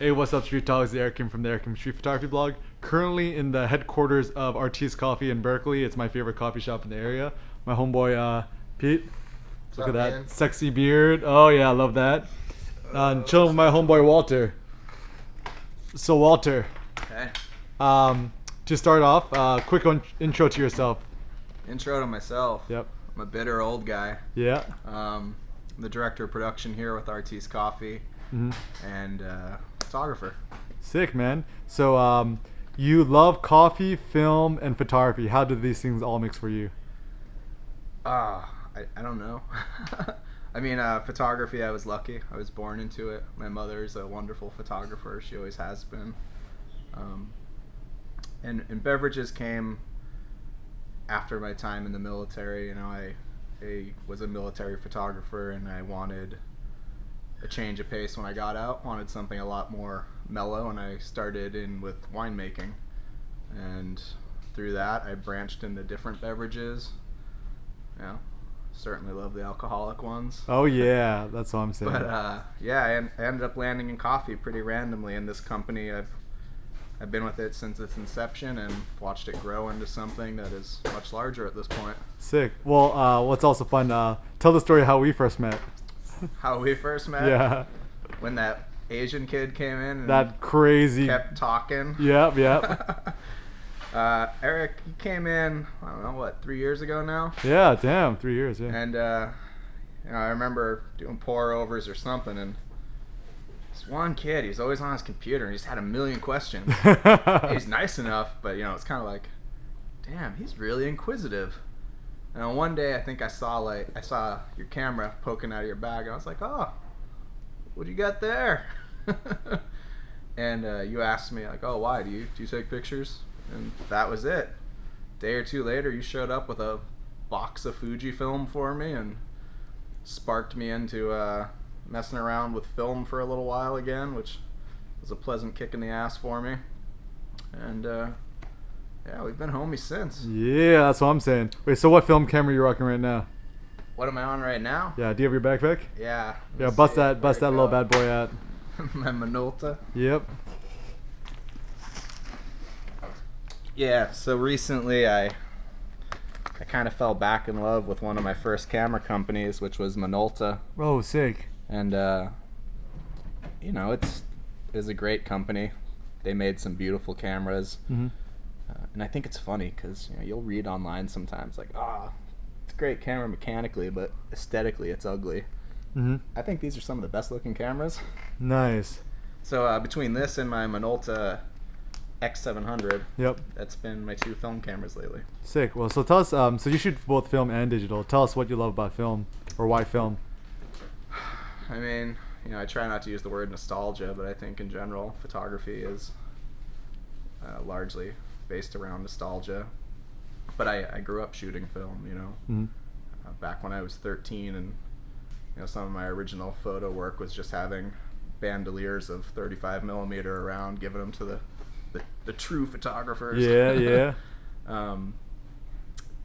Hey, what's up, Street Talks? Eric Kim from the Eric Kim Street Photography blog. Currently in the headquarters of Artiste Coffee in Berkeley. It's my favorite coffee shop in the area. My homeboy Pete. Look at that man? sexy beard. Oh yeah, I love that. And chilling with my homeboy Walter. So Walter, Okay. to start off, quick intro to yourself. Intro to myself. Yep. I'm a bitter old guy. Yeah. I'm the director of production here with Artiste Coffee and photographer. Sick, man. So you love coffee, film, and photography. How do these things all mix for you? I don't know. I mean, photography, I was lucky. I was born into it. My mother's a wonderful photographer. She always has been. And beverages came after my time in the military. You know, I was a military photographer, and I wanted a change of pace when I got out. Wanted something a lot more mellow, and I started in with winemaking. And through that, I branched into different beverages. You know, certainly love the alcoholic ones. Oh yeah, that's what I'm saying. But yeah, I ended up landing in coffee pretty randomly in this company. I've been with it since its inception and watched it grow into something that is much larger at this point. Sick. Well, what's also fun, tell the story how we first met. How we first met? Yeah. When that Asian kid came in and That crazy. kept talking. Yep, yep. Eric, he came in, I don't know, what, 3 years ago now? Yeah, damn, 3 years, yeah. And you know, I remember doing pour-overs or something, and this one kid, he's always on his computer, and he's had a million questions. He's nice enough, but, you know, it's kind of like, damn, he's really inquisitive. And then one day, I think I saw your camera poking out of your bag, and I was like, oh, what do you got there? And you asked me, like, oh, why? Do you take pictures? And that was it. A day or two later, you showed up with a box of Fujifilm for me and sparked me into messing around with film for a little while again, which was a pleasant kick in the ass for me. And yeah, we've been homies since. Yeah, that's what I'm saying. Wait, so what film camera are you rocking right now? What am I on right now? Yeah, do you have your backpack? Yeah. Yeah, let's bust see. that Where'd it little go? bad boy out. My Minolta. Yep. Yeah, so recently I kind of fell back in love with one of my first camera companies, which was Minolta. Oh, sick. And you know, it's a great company. They made some beautiful cameras. Mm-hmm. And I think it's funny because, you know, you'll read online sometimes like, it's a great camera mechanically, but aesthetically it's ugly. Mm-hmm. I think these are some of the best looking cameras. Nice. So between this and my Minolta X700, Yep. that's been my two film cameras lately. Sick. Well, so tell us, so you shoot both film and digital. Tell us what you love about film, or why film. I mean, you know, I try not to use the word nostalgia, but I think in general, photography is largely based around nostalgia. But I grew up shooting film, you know, back when I was 13, and you know, some of my original photo work was just having bandoliers of 35 millimeter around, giving them to the true photographers. Yeah, yeah.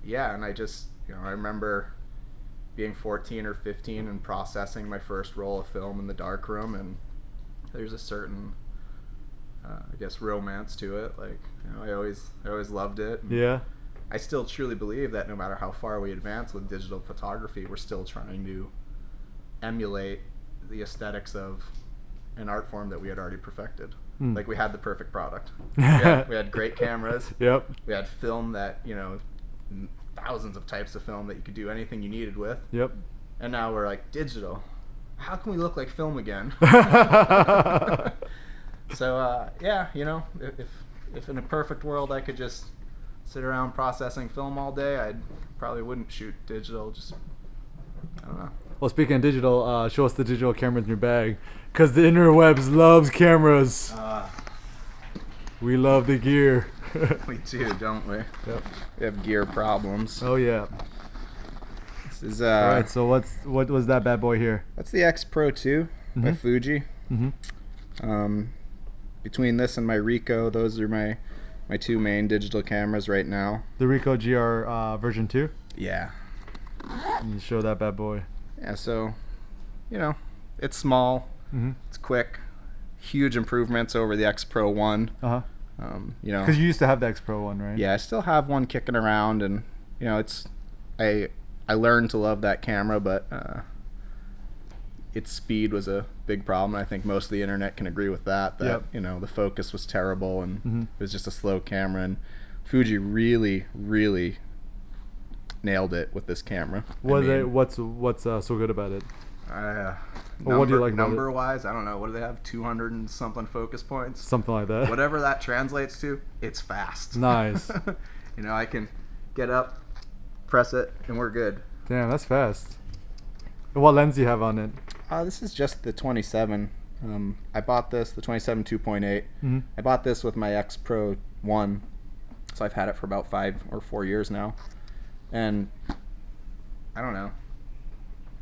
Yeah, and I just, you know, I remember being 14 or 15 and processing my first roll of film in the darkroom, and there's a certain, I guess, romance to it. Like, you know, I always loved it. And Yeah. I still truly believe that no matter how far we advance with digital photography, we're still trying to emulate the aesthetics of an art form that we had already perfected. Like, we had the perfect product. We had great cameras. Yep. We had film that, you know, thousands of types of film that you could do anything you needed with. Yep. And now we're like, digital. How can we look like film again? So, yeah, you know, if in a perfect world I could just sit around processing film all day, I probably wouldn't shoot digital. Just, I don't know. Well, speaking of digital, show us the digital cameras in your bag, because the interwebs loves cameras. We love the gear. We do, don't we? Yep. We have gear problems. Oh yeah. This is All right. So what was that bad boy here? that's the X Pro 2 by Fuji. Between this and my Ricoh, those are my two main digital cameras right now. The Ricoh GR version 2. Yeah. You show that bad boy. Yeah, so, you know, it's small, Mm-hmm. it's quick, huge improvements over the X Pro 1. Uh-huh. You know, Because you used to have the X Pro one, right? yeah, I still have one kicking around, and you know, I learned to love that camera, but its speed was a big problem. I think most of the internet can agree with that. That Yep. you know, the focus was terrible, and it was just a slow camera. And Fuji really, really nailed it with this camera. What's so good about it? Well, what do you like about it? Number wise, I don't know. What do they have? 200 and something focus points. Something like that. Whatever that translates to, it's fast. Nice. You know, I can get up, press it, and we're good. Damn, that's fast. What lens do you have on it? This is just the 27. I bought this, the 27 2.8. I bought this with my X Pro 1, so I've had it for about 5 or 4 years now. And I don't know.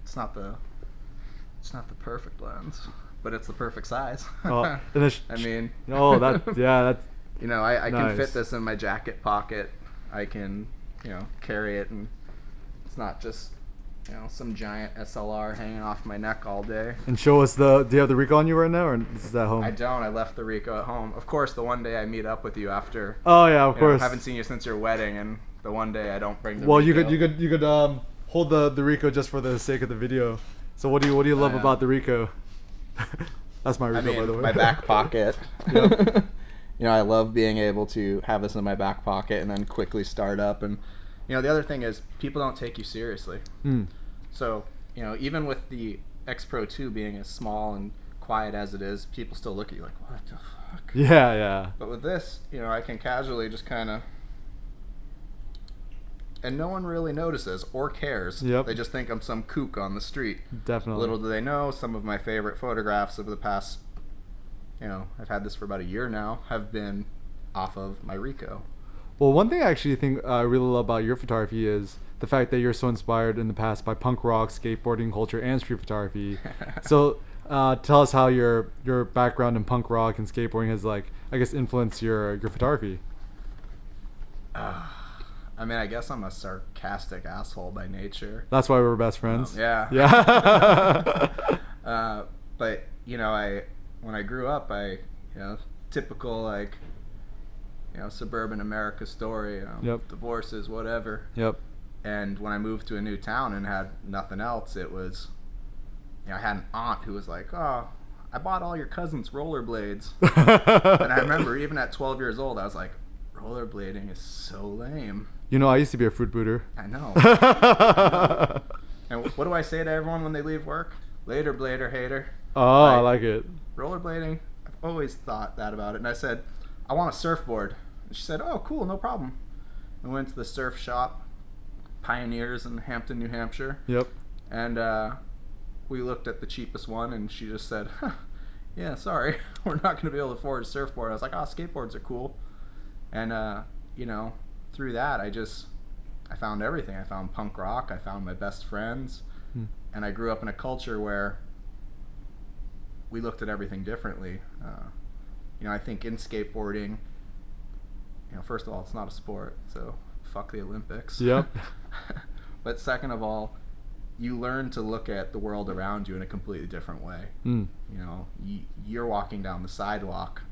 It's not the perfect lens, but it's the perfect size. Oh, I mean, that's you know, I nice. can fit this in my jacket pocket. I can, you know, carry it, and it's not just, you know, some giant SLR hanging off my neck all day. And show us do you have the Ricoh on you right now, or is that home? I don't. I left the Ricoh at home. Of course, the one day I meet up with you after. Oh yeah, of You know, course. haven't seen you since your wedding, and the one day I don't bring the Well, Ricoh. you could hold the Ricoh just for the sake of the video. So what do you love about the Ricoh? That's my Ricoh, by the way. My back pocket. Yep. You know, I love being able to have this in my back pocket and then quickly start up. And you know, the other thing is people don't take you seriously. So you know, even with the X Pro 2 being as small and quiet as it is, people still look at you like, what the fuck? Yeah. But with this, you know, I can casually just kind of, and no one really notices or cares. Yep. They just think I'm some kook on the street. Definitely. Little do they know, some of my favorite photographs of the past, you know, I've had this for about a year now, have been off of my Ricoh. Well, one thing I actually think I really love about your photography is the fact that you're so inspired in the past by punk rock, skateboarding culture, and street photography. So tell us how your background in punk rock and skateboarding has, like, I guess, influenced your photography. I mean, I guess I'm a sarcastic asshole by nature. That's why we're best friends. Yeah. Yeah. But you know, when I grew up, you know, typical, like, you know, suburban America story. You know, Yep. Divorces, whatever. Yep. And when I moved to a new town and had nothing else, it was, you know, I had an aunt who was like, "Oh, I bought all your cousins rollerblades." And I remember even at 12 years old, I was like, rollerblading is so lame. You know, I used to be a fruit booter. I know. And what do I say to everyone when they leave work? Later, blader, hater. Oh, I like it. Rollerblading, I've always thought that about it. And I said, I want a surfboard. And she said, oh, cool, no problem. We went to the surf shop, Pioneers in Hampton, New Hampshire. Yep. And we looked at the cheapest one, and she just said, yeah, sorry, we're not going to be able to afford a surfboard. I was like, oh, skateboards are cool. And, you know, through that, I found everything. I found punk rock. I found my best friends. And I grew up in a culture where we looked at everything differently. You know, I think in skateboarding, you know, first of all, it's not a sport, so fuck the Olympics. Yep. But second of all, you learn to look at the world around you in a completely different way. You know, you're walking down the sidewalk.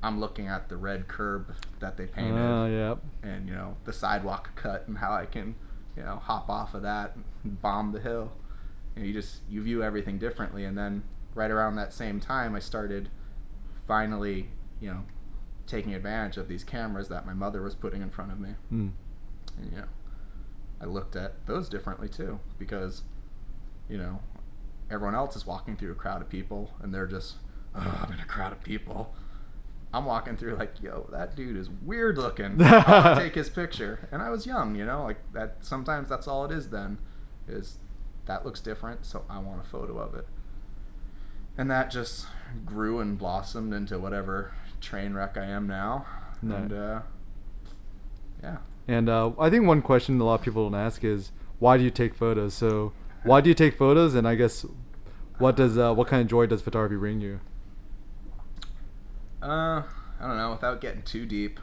I'm looking at the red curb that they painted, Yep. and you know, the sidewalk cut and how I can, you know, hop off of that and bomb the hill. And you view everything differently. And then right around that same time, I started finally, you know, taking advantage of these cameras that my mother was putting in front of me. And you know, I looked at those differently too, because, you know, everyone else is walking through a crowd of people and they're just, oh, I'm in a crowd of people. I'm walking through like, yo, that dude is weird looking. I'll take his picture. And I was young, you know, like that. Sometimes that's all it is then, is that looks different, so I want a photo of it. And that just grew and blossomed into whatever train wreck I am now. Nice. And yeah. And I think one question a lot of people don't ask is, why do you take photos? So why do you take photos? And I guess what kind of joy does photography bring you? I don't know, without getting too deep,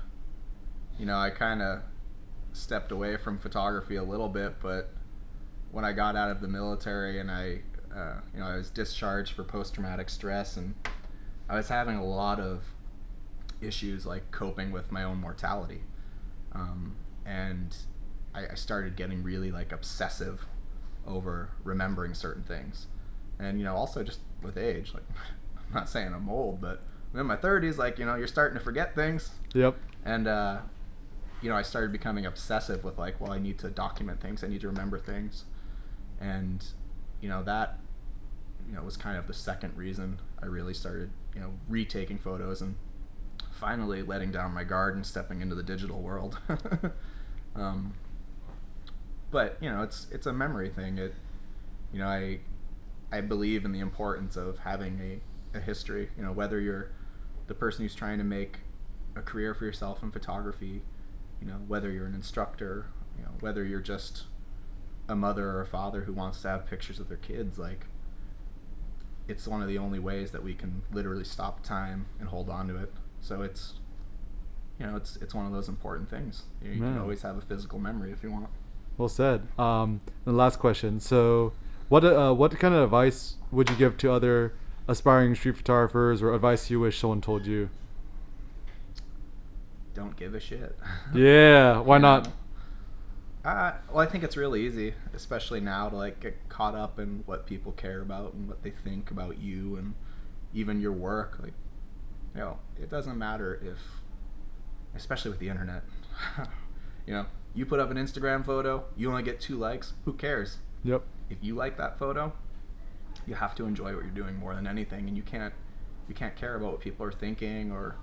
you know, I kind of stepped away from photography a little bit, but when I got out of the military and I was discharged for post-traumatic stress, and I was having a lot of issues like coping with my own mortality, and I started getting really like obsessive over remembering certain things, and also just with age, like I'm not saying I'm old, but I'm in my 30s, like you're starting to forget things. Yep. And I started becoming obsessive with like, well, I need to document things, I need to remember things, and that was kind of the second reason I really started retaking photos and finally letting down my guard and stepping into the digital world. But it's a memory thing. I believe in the importance of having a history. Whether you're the person who's trying to make a career for yourself in photography, whether you're an instructor, whether you're just a mother or a father who wants to have pictures of their kids, like it's one of the only ways that we can literally stop time and hold on to it. So it's one of those important things. You can always have a physical memory if you want. Well said. The last question. So, what kind of advice would you give to other aspiring street photographers, or advice you wish someone told you? Don't give a shit. Yeah. Why not? Well, I think it's really easy, especially now, to like get caught up in what people care about and what they think about you and even your work. Like, it doesn't matter if, especially with the internet, you put up an Instagram photo, you only get 2 likes. Who cares? Yep. If you like that photo, you have to enjoy what you're doing more than anything, and you can't care about what people are thinking or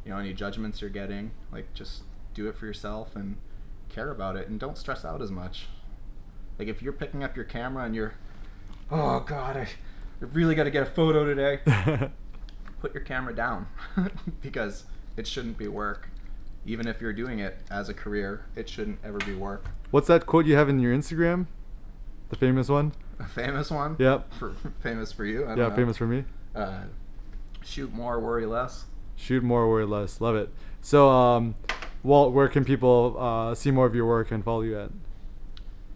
any judgments you're getting. Like, just do it for yourself and care about it, and don't stress out as much. Like, if you're picking up your camera and you're, oh god, I really got to get a photo today, put your camera down because it shouldn't be work. Even if you're doing it as a career, it shouldn't ever be work. What's that quote you have in your Instagram? The famous one? A famous one? Yep. Famous for you? I don't know. Famous for me. Shoot more, worry less. Shoot more, worry less. Love it. So, Walt, where can people see more of your work and follow you at?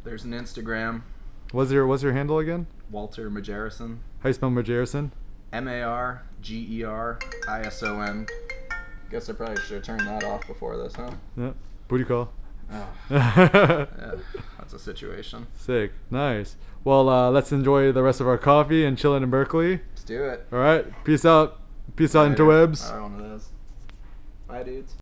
There's an Instagram. What's your handle again? Walter Margerison. How you spell Margerison? Margerison. Guess I probably should have turned that off before this, huh? Yeah. Booty call. Oh. Yeah, that's a situation. Sick. Nice. Well, let's enjoy the rest of our coffee and chilling in Berkeley. Let's do it. All right. Peace out. Peace out, interwebs. I don't know what it is. Bye, dudes.